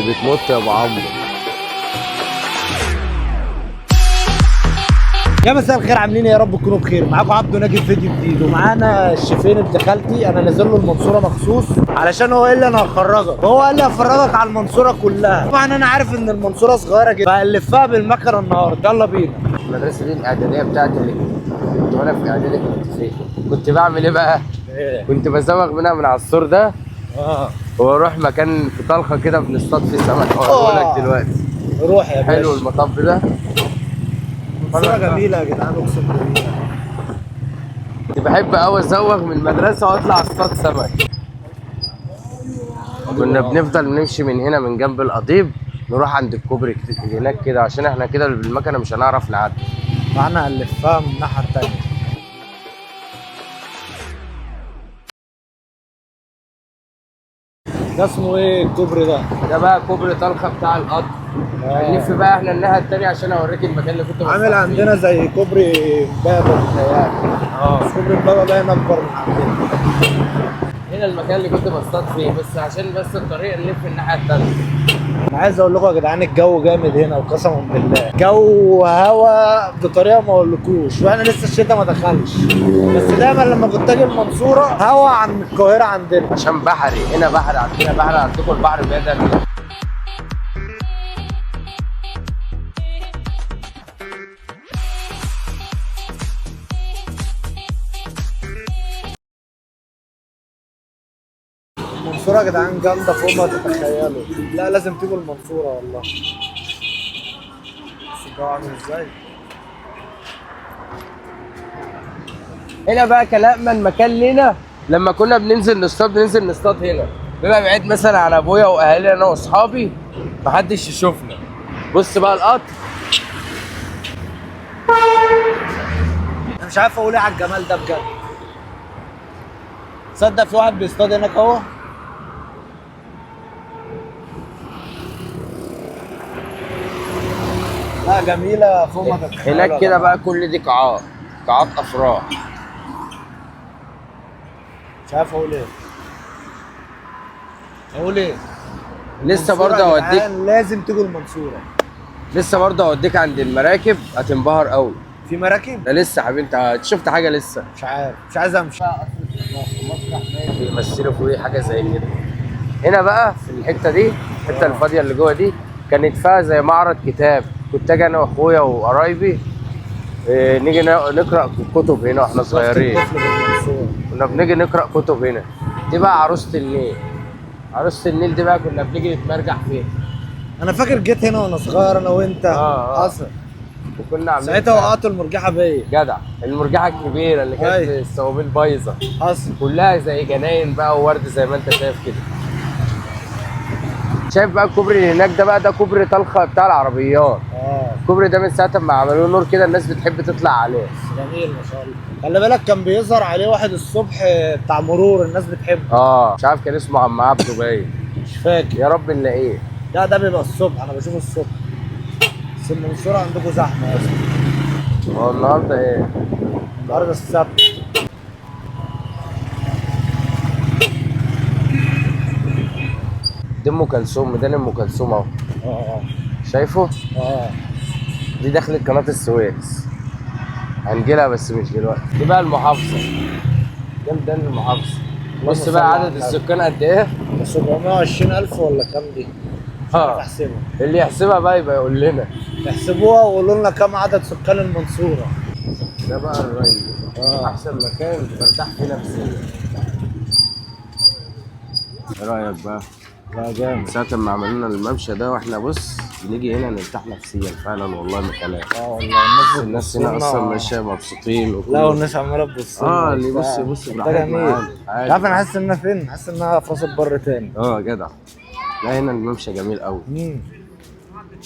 بتموت يا ابو عمرو. يا مساء الخير، عاملين ايه؟ يا رب تكونوا بخير. معاكم عبده ناجي في فيديو جديد، ومعانا الشيفين ابن خالتي. انا نازل له المنصوره مخصوص علشان هو قال لي انا هخرجك، وهو قال لي هفرجك على المنصوره كلها. طبعا انا عارف ان المنصوره صغيره جدا، فهنلفها بالمكنه النهارده. يلا بينا. المدرسه دي الاعداديه بتاعتي اللي كنت وانا في اعدادي كنت بعمل ايه بقى؟ كنت بزوغ منها من على السور ده واروح مكان في طلخه كده بنصطاد فيه سمك. هقول لك دلوقتي. روح يا باشا. حلو المطب ده. منصوره جميله يا جدعان، اقسم بالله. كنت بحب قوي ازوغ من المدرسه واطلع اصطاد سمك. كنا بنفضل نمشي من هنا من جنب القضيب نروح عند الكوبري هناك كده، عشان احنا كده بالمكنه مش هنعرف نعدي. فاحنا هنلفها من الناحيه التانيه. ده اسمه ايه الكوبري ده؟ ده بقى كوبري طلخه بتاع القطر. هنلف بقى احنا الناحيه التانيه عشان اوريك المكان اللي كنت عامل عندنا زي كوبري امبابه بتهيألي. بس كوبري امبابه باين اكبر من عندنا. هنا المكان اللي كنت بصطاد فيه، بس الطريق نلف الناحيه التانيه. انا عايز اقول لكم يا جدعان، الجو جامد هنا وقسما بالله. جو هوا بطريقه ما اقولكوش، واحنا لسه الشتاء ما دخلش. بس دايما لما كنت اجي المنصوره هوا عن القاهره عندنا، عشان بحري. هنا بحر، عندنا بحر، عندكم البحر بدل. المنصوره يا جدعان جامده فوق ما تتخيلوا. لا لازم تيجوا المنصوره والله. بص الجو عامل ازاي. هنا بقى كلام مكان لنا. لما كنا بننزل نصطاد هنا. بيبقى بعيد مثلا عن ابويا واهالي انا واصحابي، محدش يشوفنا. بص بقى القطر. انا مش عارف اقول ايه على الجمال ده بجد. تصدق في واحد بيصطاد هناك اهو. لا جميله فوق ما تتخيل. هناك كده بقى كل دي قاعات افراح. مش عارف اقول ايه. اقول ايه؟ لسه برضه اوديك. لازم تيجوا المنصوره. لسه برضه اوديك عند المراكب، هتنبهر قوي. في مراكب؟ ده لسه يا حبيبي. انت شفت حاجه لسه؟ مش عارف، مش عايز امشي. بيمثلوا فوقيه حاجه زي كده. هنا بقى في الحته دي، الحته الفاضيه اللي جوه دي، كانت فيها زي معرض كتاب. كنت اجي انا واخويا وقرايبي نيجي نقرا كتب هنا واحنا صغيرين. كنا بنيجي نقرا كتب هنا. دي بقى عروسه النيل. عروسه النيل دي بقى كنا بنيجي نتمرجح فيها. انا فاكر جيت هنا وانا صغير انا وانت. حصل. وكنا عاملين ساعتها وقعتوا المرجحه بيا. جدع. المرجحه الكبيره اللي كانت الصوابين بايظه. حصل. كلها زي جناين بقى وورد زي ما انت شايف كده. شايف بقى الكوبري اللي هناك ده بقى، ده كوبري طلخه بتاع العربيات. الكوبري ده من ساعه ما عملوه نور كده الناس بتحب تطلع عليه. جميل ما شاء الله. خلي بالك كان بيظهر عليه واحد الصبح بتاع مرور، الناس بتحبه. مش عارف كان اسمه عم عبده باين. مش فاكر. يا رب نلاقيه. لا ده بيبقى الصبح، انا بشوفه الصبح. بس المنصوره عندكم زحمه يا اسطى. هو النهارده ايه؟ النهارده السبت. دي ام كلثوم، ميدان ام كلثوم اهو. شايفه؟ دي دخلت قناه السويس. هنجيلها بس مش دلوقتي. دي بقى المحافظه. ده ميدان المحافظه. بص بقى عدد السكان قد ايه؟ 720,000 ولا كام دي؟ مش عارف احسبها. اللي يحسبها بقى يبقى يقول لنا. احسبوها وقولوا لنا كام عدد سكان المنصوره. ده بقى الري. احسن مكان برتاح فيه نفسيا. ايه رايك بقى؟ لا جامد. ساعة ما عملوا لنا الممشى ده واحنا بص بنيجي هنا نرتاح نفسيا فعلا والله ما كلام. والله الناس هنا اصلا ماشيه مبسوطين لا والناس عماله تبص. اللي يبص براحتنا. عارف انا حاسس انها فين؟ حاسس انها في راس البر تاني. جدع. لا هنا الممشى جميل قوي.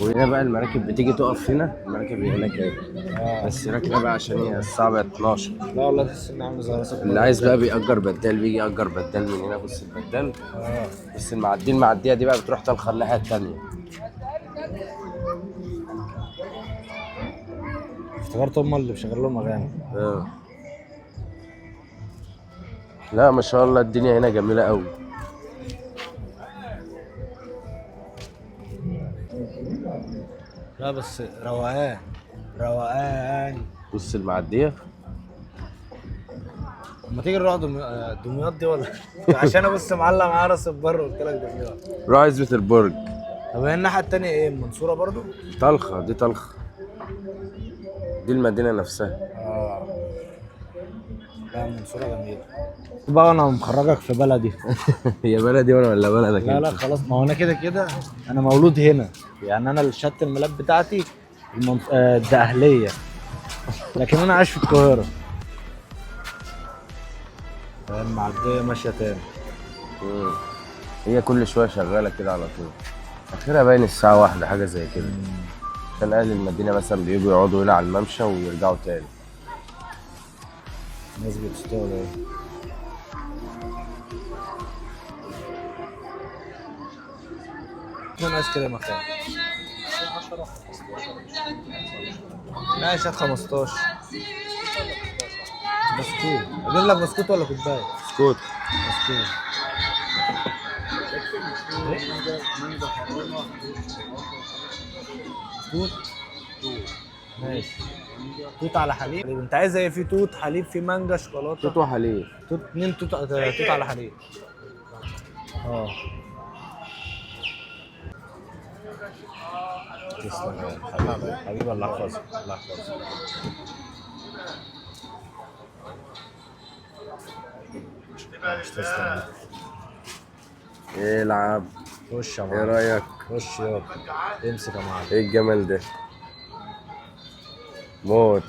وهنا بقى المراكب بتيجي تقف هنا. المراكب هناك اهي. بس راكبه بقى عشان هي الساعه بقت 12. لا والله تحس انها عامله زي راس البر. اللي عايز بقى بيأجر بدال بيجي يأجر بدال من هنا. بص البدال. بس المعديه دي بقى بتروح طلخه الناحيه التانيه. افتكرت هم اللي بيشغلوا لهم اغاني. لا ما شاء الله الدنيا هنا جميله قوي. لا بس روقان روقان. بص المعديه. لما تيجي نروح دمياط دي ولا عشان انا بص معلق معايا راس البر قلت لك دمياط. روح عزبة البرج. طب هي الناحيه التانيه ايه؟ المنصوره برضو؟ طلخه، دي طلخه، دي المدينه نفسها. اه لا المنصوره جميله بقى. انا مخرجك في بلدي. هي بلدي وانا ولا بلدك؟ لا لا خلاص، ما هو انا كده كده انا مولود هنا يعني. انا شهاده الميلاد بتاعتي الدقهليه، لكن انا عايش في القاهره. المعديه ماشيه تاني. مم. هي كل شويه شغاله كده على طول. اخرها باين الساعه 1 حاجه زي كده. عشان اهل المدينه مثلا بييجوا يقعدوا هنا على الممشى ويرجعوا تاني. الناس بتشتغل ايه؟ كان ايس كريم مكان. ماشي هات 15 بسكوت. اجيب لك بسكوت ولا كوبايه؟ اسكت. بسكوت. توت. ماشي. توت على حليب. انت عايز ايه؟ في توت حليب، في مانجا، شوكولاته. توت وحليب. توت 2 توت على حليب. اه تسلم يا حبيبي. حبيبي الله يحفظك الله يحفظك. مش تسلم. العب. خش يا ايه معلم. رايك؟ خش يابا. امسك يا معلم. ايه الجمال ده؟ موت.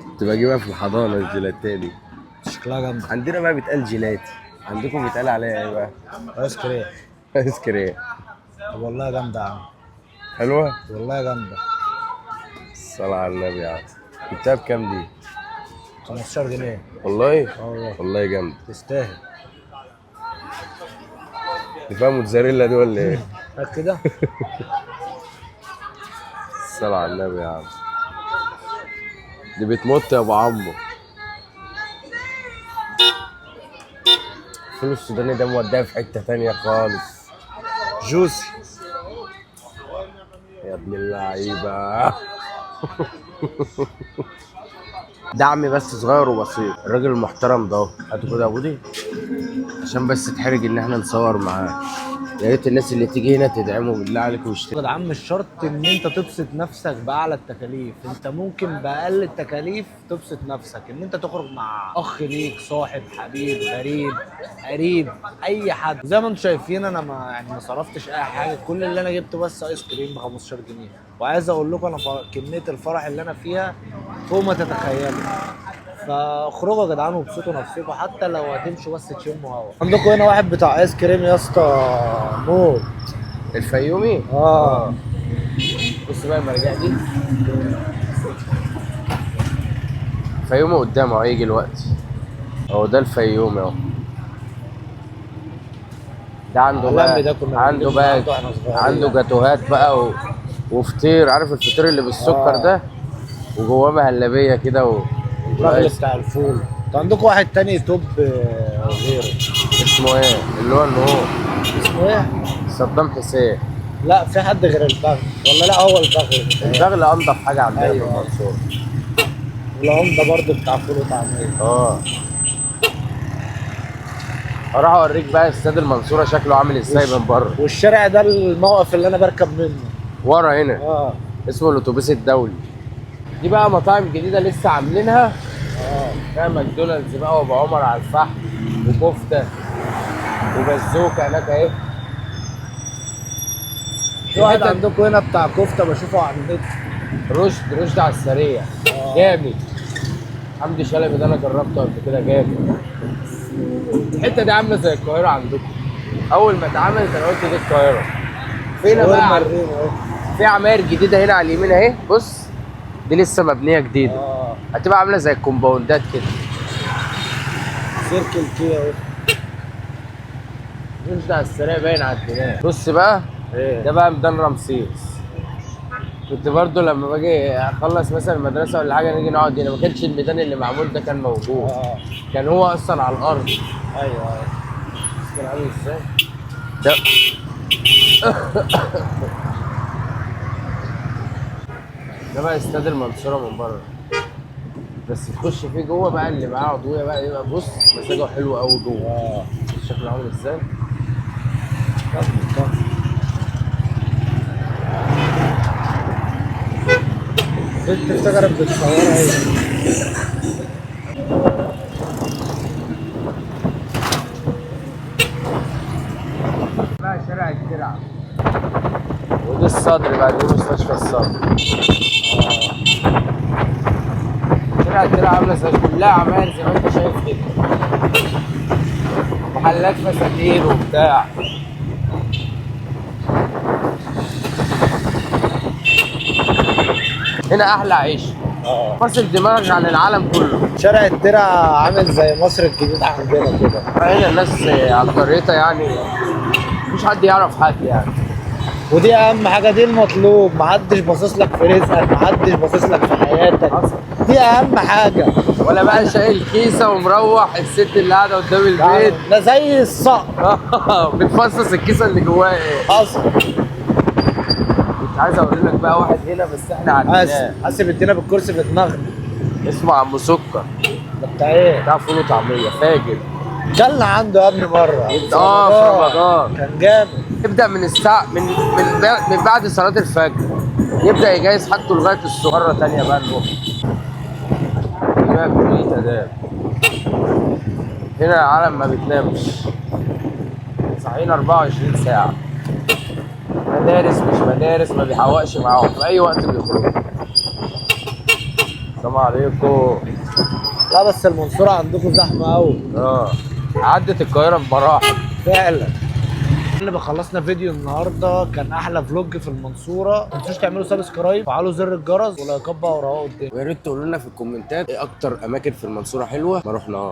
كنت بجيبها في الحضانه الجيلاتيه دي. شكلها جامده. عندنا بقى بيتقال جيلاتي، عندكم بيتقال عليها ايه بقى؟ ايس كريم. ايس كريم. طب والله جامده يا عم. حلوه؟ والله جامده. الصلاة على النبي يا عم. جبتها بكام دي؟ 15 جنيه. والله؟ والله والله جامد. تستاهل. دي فيها موتزاريلا دي ولا ايه؟ هات كده. الصلاة على النبي يا عم. دي بتموت يا ابو عمو. الفول السوداني ده موديها في حتة تانية خالص. جوسي. يا ابن اللعيبة. دعم بس صغير وبسيط. الراجل المحترم ده اهو، هاتوا كده يا بودي عشان بس تحرج ان احنا نصور معاه. يا ريت الناس اللي تيجي هنا تدعمه بالله عليك يا ويشتري. جدعان مش شرط ان انت تبسط نفسك باعلى التكاليف، انت ممكن باقل التكاليف تبسط نفسك. ان انت تخرج مع اخ ليك، صاحب، حبيب، غريب، قريب، اي حد. زي ما انتم شايفين انا ما صرفتش اي حاجه. كل اللي انا جبته بس ايس كريم ب 15 جنيه. وعايز اقول لكم انا كميه الفرح اللي انا فيها فوق ما تتخيلوا. فاخرجوا يا جدعان وابسطوا نفسكم، حتى لو هتمشوا بس تشموا هوا. عندكم هنا واحد بتاع ايس كريم يا اسطى موت. الفيومي؟ اه بص بقى المرجع دي. الفيومي قدامه هيجي الوقت. اهو ده الفيومي اهو. ده عنده عالمي. بقى ده كنا عنده بنجيبه بقى عنده واحنا صغيرين. عنده جاتوهات بقى وفطير. عارف الفطير اللي بالسكر ده؟ وجواه مهلبيه كده الراجل بتاع الفول. انت عندكم واحد تاني توب غيره. اسمه ايه؟ اللي هو النور. اسمه ايه؟ صدام حسين. لا في حد غير البغل ولا لا هو البغل؟ البغل انضف حاجه عندنا في أيوة. المنصوره. والعمده برضه بتاع فول وطعميه. اه. هروح اوريك بقى استاد المنصوره شكله عامل ازاي من بره. والشارع ده الموقف اللي انا بركب منه ورا هنا. اه. اسمه الاتوبيس الدولي. دي بقى مطاعم جديده لسه عاملينها. اه فيها ماكدونالدز بقى وابو عمر على الفحم وكفته وبزوكه هناك اهي. في واحد عندكم هنا بتاع كفته بشوفه على النت. رشد على السريع. جامد. حمدي شلبي ده انا جربته قبل كده جامد. الحته دي عامله زي القاهره عندكم. اول ما اتعملت انا قلت دي القاهره. فينا بقى في عماير جديده هنا على اليمين اهي. بص دي لسه مبنيه جديده. هتبقى عامله زي الكومباوندات كده. سيركل كده اهو. رشد على السريع باين على الدماغ. بص بقى ده بقى ميدان رمسيس. كنت برضو لما باجي اخلص مثلا المدرسه ولا حاجه نيجي نقعد هنا. ما كانش الميدان اللي معمول ده كان موجود. كان هو اصلا على الارض. ايوه كان عامل ازاي؟ ده ده بقى استاد المنصورة من بره، بس تخش فيه جوه بقى اللي معاه عضوية بقى يبقى بص مزاجه حلو قوي جوه. شكله عامل ازاي؟ بنت افتكرت بتصورها ايه؟ بقى شارع الترع، ودي الصدر بقى، دي مستشفى الصدر. شارع الترع عامله زي كلها عماير زي ما انت شايف كده، محلات فساتين وبتاع. هنا احلى عيش، فاصل دماغك عن العالم كله. شارع الترع عامل زي مصر الجديدة عندنا كده. هنا الناس على القرية يعني مفيش حد يعرف حد يعني. ودي اهم حاجه، دي المطلوب، محدش باصص لك في رزقك، محدش باصص لك في حياتك، دي اهم حاجه. ولا بقى شايل كيسه ومروح الست اللي قاعده قدام البيت ده زي الصقر. بتفصص الكيسه اللي جواها ايه. حصل. كنت عايز اوري لك بقى واحد هنا بس احنا عارفينه. حاسب ادينا بالكرسي في دماغنا. اسمه عم سكر. ده بتاع ايه؟ بتاع فول وطعميه فاجر. كلنا عنده يا ابني مره في رمضان كان جامد. يبدا من الساعه من بعد صلاه الفجر، يبدا يجهز حاجته لغايه الصبح. مره ثانيه بقى نروح بقى كليه اداب. هنا العالم ما بتنامش، صاحيين 24 ساعه. مدارس مش مدارس ما بيحوقش معاهم، في اي وقت بيخرجوا. السلام عليكم. لا بس المنصوره عندكم زحمه قوي. عدت القاهره بمراحل فعلا. اللي بخلصنا فيديو النهارده كان احلى فلوج في المنصوره. ما تنسوش تعملوا سبسكرايب وفعلوا زر الجرس ولايكات بقى وراها قدام. ويا ريت تقولوا لنا في الكومنتات ايه اكتر اماكن في المنصوره حلوه ما رحناهاش.